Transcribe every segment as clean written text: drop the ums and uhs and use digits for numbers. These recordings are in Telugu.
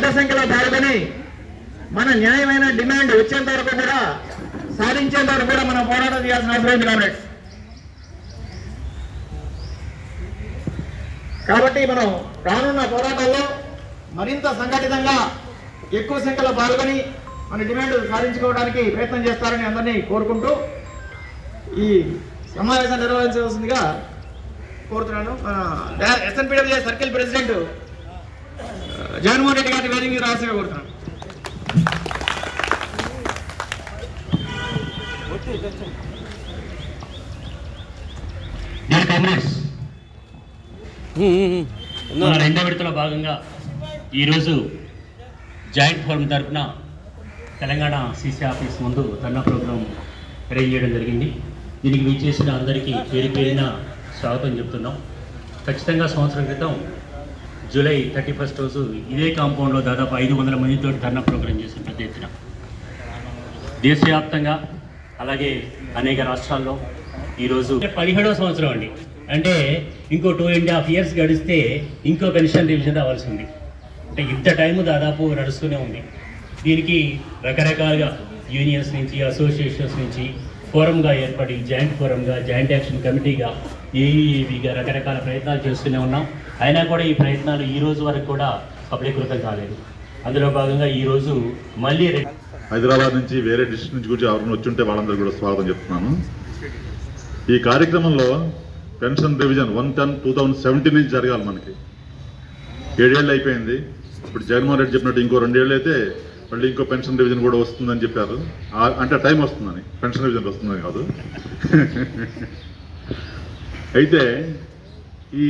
పెద్ద సంఖ్యలో పాల్గొని మన న్యాయమైన డిమాండ్ వచ్చేంత వరకు కూడా సాధించేంత వరకు కూడా మనం పోరాటం చేయాల్సిన అవసరం ఉంది కాబట్టి మనం రానున్న పోరాటాల్లో మరింత సంఘటితంగా ఎక్కువ సంఖ్యలో పాల్గొని మన డిమాండ్ సాధించుకోవడానికి ప్రయత్నం చేస్తారని అందరినీ కోరుకుంటూ ఈ సమావేశం నిర్వహించవలసిందిగా కోరుతున్నాను. ఎస్ఎన్పిడబ్ల్యూ సర్కిల్ ప్రెసిడెంట్ జగన్మోహన్ రెడ్డి గారిని వేదిక మీద రావాల్సిందిగా కోరుతున్నాను. రెండో విడతలో భాగంగా ఈరోజు జాయింట్ ఫోరం తరఫున తెలంగాణ సీసీ ఆఫీస్ ముందు ధర్నా ప్రోగ్రాం అరేంజ్ చేయడం జరిగింది. దీనికి విచ్చేసిన అందరికీ పేరు పేరిన స్వాగతం చెప్తున్నాం. ఖచ్చితంగా సంవత్సరం క్రితం జూలై 31 రోజు ఇదే కాంపౌండ్లో దాదాపు 500 మందితో ధర్నా ప్రోగ్రాం చేసిన పెద్ద ఎత్తున దేశవ్యాప్తంగా అలాగే అనేక రాష్ట్రాల్లో ఈరోజు 17వ సంవత్సరం అండి. అంటే ఇంకో 2.5 years గడిస్తే ఇంకో పెన్షన్ రివిజన్ రావాల్సి ఉంది. అంటే ఇంత టైము దాదాపు నడుస్తూనే ఉంది. దీనికి రకరకాలుగా యూనియన్స్ నుంచి అసోసియేషన్స్ నుంచి ఫోరంగా ఏర్పడి జాయింట్ ఫోరంగా జాయింట్ యాక్షన్ కమిటీగా ఏఈఏబీగా రకరకాల ప్రయత్నాలు చేస్తూనే ఉన్నాం. అయినా కూడా ఈ ప్రయత్నాలు ఈ రోజు వరకు కూడా సఫలీకృతం కాలేదు. అందులో భాగంగా ఈరోజు మళ్ళీ హైదరాబాద్ నుంచి వేరే డిస్ట్రిక్ట్ నుంచి కూడా ఎవరైనా వచ్చి ఉంటే వాళ్ళందరూ కూడా స్వాగతం చెప్తున్నాను. ఈ కార్యక్రమంలో పెన్షన్ రివిజన్ 1/10/2017 నుంచి జరగాలి. మనకి 7 ఏళ్ళు అయిపోయింది. ఇప్పుడు జగన్మోహన్ రెడ్డి చెప్పినట్టు ఇంకో 2 ఏళ్ళు అయితే మళ్ళీ ఇంకో పెన్షన్ రివిజన్ కూడా వస్తుందని చెప్పారు. అంటే టైం వస్తుందని, పెన్షన్ రివిజన్ వస్తుందని కాదు. అయితే ఈ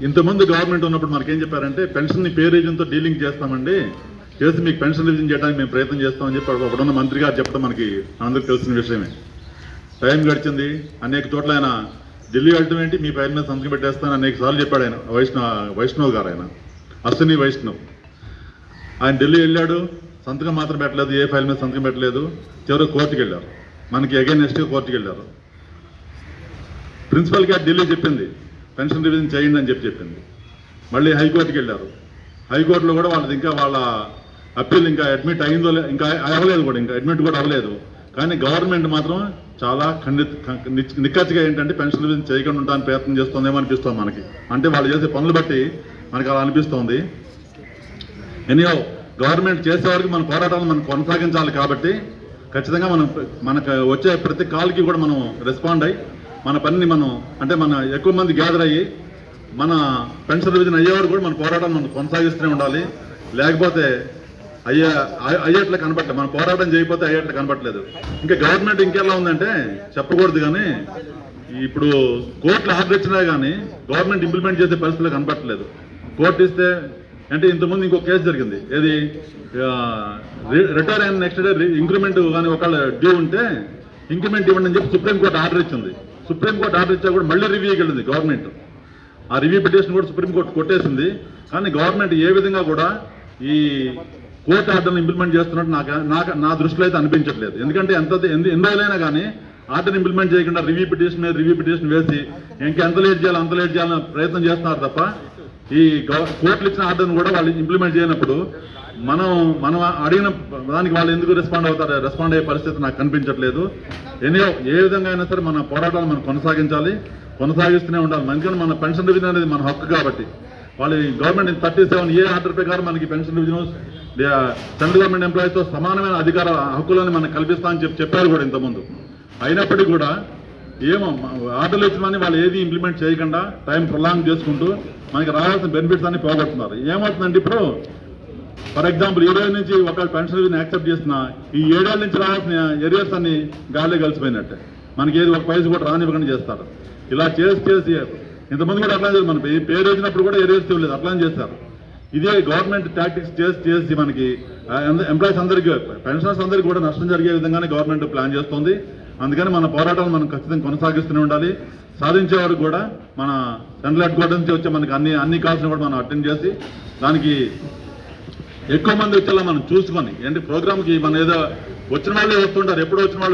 ఇంతమంది గవర్నమెంట్ ఉన్నప్పుడు మనకేం చెప్పారంటే పెన్షన్ని పే రీజన్తో డీలింగ్ చేస్తామండి, చేసి మీకు పెన్షన్ రివిజన్ చేయడానికి మేము ప్రయత్నం చేస్తామని చెప్పి అప్పుడున్న మంత్రి గారు చెప్పడం మనకి అందరికీ తెలిసిన విషయమే. టైం గడిచింది. అనేక చోట్ల ఆయన ఢిల్లీ అల్టిమేట్ మీ ఫైల్ మీద సంతకం పెట్టేస్తాను అనేక సార్లు చెప్పాడు ఆయన. వైష్ణవ్ గారు, ఆయన అశ్విని వైష్ణవ్. ఆయన ఢిల్లీ వెళ్ళాడు, సంతకం మాత్రం పెట్టలేదు, ఏ ఫైల్ మీద సంతకం పెట్టలేదు. చివరికి కోర్టుకి వెళ్ళారు, మనకి అగైనెస్ట్గా కోర్టుకి వెళ్ళారు. ప్రిన్సిపల్ గారు ఢిల్లీ చెప్పింది పెన్షన్ రివిజన్ చేయండి అని చెప్పింది. మళ్ళీ హైకోర్టుకి వెళ్ళారు. హైకోర్టులో కూడా వాళ్ళది ఇంకా వాళ్ళ అప్పీల్ ఇంకా అడ్మిట్ అయిందో ఇంకా అవ్వలేదు, కూడా ఇంకా అడ్మిట్ కూడా అవ్వలేదు. కానీ గవర్నమెంట్ మాత్రం చాలా నిక్కచ్చిగా ఏంటంటే పెన్షన్ రివిజన్ చేయకుండా ఉండడానికి ప్రయత్నం చేస్తుందేమో అనిపిస్తుంది మనకి. అంటే వాళ్ళు చేసే పనులు బట్టి మనకి అలా అనిపిస్తోంది. ఎనీహో గవర్నమెంట్ చేసేవారికి మన పోరాటాలను మనం కొనసాగించాలి. కాబట్టి ఖచ్చితంగా మనకు వచ్చే ప్రతి కాల్కి కూడా మనం రెస్పాండ్ అయ్యి మన పనిని అంటే మన ఎక్కువ మంది గ్యాదర్ అయ్యి పెన్షన్ రివిజన్ అయ్యేవారు కూడా మన పోరాటాన్ని మనం కొనసాగిస్తూనే ఉండాలి. లేకపోతే అయ్యేట్లు కనపడలేదు. మన పోరాటం చేయకపోతే అయ్యేట్లు కనపడలేదు. ఇంకా గవర్నమెంట్ ఇంకెలా ఉందంటే చెప్పకూడదు, కానీ ఇప్పుడు కోర్టులు ఆర్డర్ ఇచ్చినా కానీ గవర్నమెంట్ ఇంప్లిమెంట్ చేసే పరిస్థితులు కనపడలేదు. కోర్టు ఇస్తే అంటే ఇంతకుముందు ఇంకో కేసు జరిగింది, ఏది రిటైర్ అయిన నెక్స్ట్ డే ఇంక్రిమెంట్ కానీ ఒకవేళ డ్యూ ఉంటే ఇంక్రిమెంట్ ఇవ్వండి అని చెప్పి సుప్రీంకోర్టు ఆర్డర్ ఇచ్చింది. సుప్రీంకోర్టు ఆర్డర్ ఇచ్చా కూడా మళ్ళీ రివ్యూకి వెళ్ళింది గవర్నమెంట్. ఆ రివ్యూ పిటిషన్ కూడా సుప్రీంకోర్టు కొట్టేసింది. కానీ గవర్నమెంట్ ఏ విధంగా కూడా ఈ కోర్టు ఆర్డర్ని ఇంప్లిమెంట్ చేస్తున్నట్టు నా దృష్టిలో అయితే అనిపించట్లేదు. ఎందుకంటే ఎన్ని రోజులైనా కానీ ఆర్డర్ని ఇంప్లిమెంట్ చేయకుండా రివ్యూ పిటిషన్ మీద రివ్యూ పిటిషన్ వేసి ఇంకెంత లేట్ చేయాలి అంత లేట్ చేయాలని ప్రయత్నం చేస్తున్నారు తప్ప ఈ కోర్టులు ఇచ్చిన ఆర్డర్ని కూడా వాళ్ళు ఇంప్లిమెంట్ చేయనప్పుడు మనం అడిగిన దానికి వాళ్ళు ఎందుకు రెస్పాండ్ అయ్యే పరిస్థితి నాకు కనిపించట్లేదు. ఏ విధంగా అయినా సరే మన పోరాటాలు మనం కొనసాగిస్తూనే ఉండాలి. ఎందుకంటే మన పెన్షన్ రివిజన్ అనేది మన హక్కు. కాబట్టి వాళ్ళు గవర్నమెంట్ 37A ఆర్డర్ ప్రకారం మనకి పెన్షన్ రివిజన్ సెంట్రల్ గవర్నమెంట్ ఎంప్లాయీస్తో సమానమైన అధికార హక్కులను మనకు కల్పిస్తామని చెప్పారు కూడా ఇంతకుముందు. అయినప్పటికీ కూడా ఏమో ఆర్డర్లు ఇచ్చినని వాళ్ళు ఏది ఇంప్లిమెంట్ చేయకుండా టైం ప్రొలాంగ్ చేసుకుంటూ మనకి రావాల్సిన బెనిఫిట్స్ అన్ని పోగొట్టున్నారు. ఏమవుతుందంటే ఇప్పుడు ఫర్ ఎగ్జాంపుల్ 7 ఏళ్ళ నుంచి ఒక పెన్షన్ రివిజన్ యాక్సెప్ట్ చేసిన ఈ 7 ఏళ్ళ నుంచి రావాల్సిన ఏరియాస్ అన్ని గాలి కలిసిపోయినట్టే. మనకి ఏది ఒక పైసా కూడా రానివ్వకుండా చేస్తారు. ఇలా చేసి ఇంతమంది కూడా అట్లా చేసి మన పేరు వచ్చినప్పుడు కూడా ఏరియాస్ ఇవ్వలేదు, అట్లా చేస్తారు. ఇదే గవర్నమెంట్ టాక్టిక్స్ చేసి మనకి ఎంప్లాయీస్ అందరికీ పెన్షనర్స్ అందరికీ కూడా నష్టం జరిగే విధంగానే గవర్నమెంట్ ప్లాన్ చేస్తుంది. అందుకని మన పోరాటాలు మనం ఖచ్చితంగా కొనసాగిస్తూనే ఉండాలి. సాధించే వరకు కూడా మన సెంట్రల్ హెడ్ క్వార్టర్ నుంచి వచ్చే మనకి అన్ని కాల్స్ని కూడా మనం అటెండ్ చేసి దానికి ఎక్కువ మంది వచ్చేలా మనం చూసుకొని ప్రోగ్రామ్కి మన ఏదో వచ్చిన వాళ్ళే వస్తుంటారు, ఎప్పుడో వచ్చిన వాళ్ళు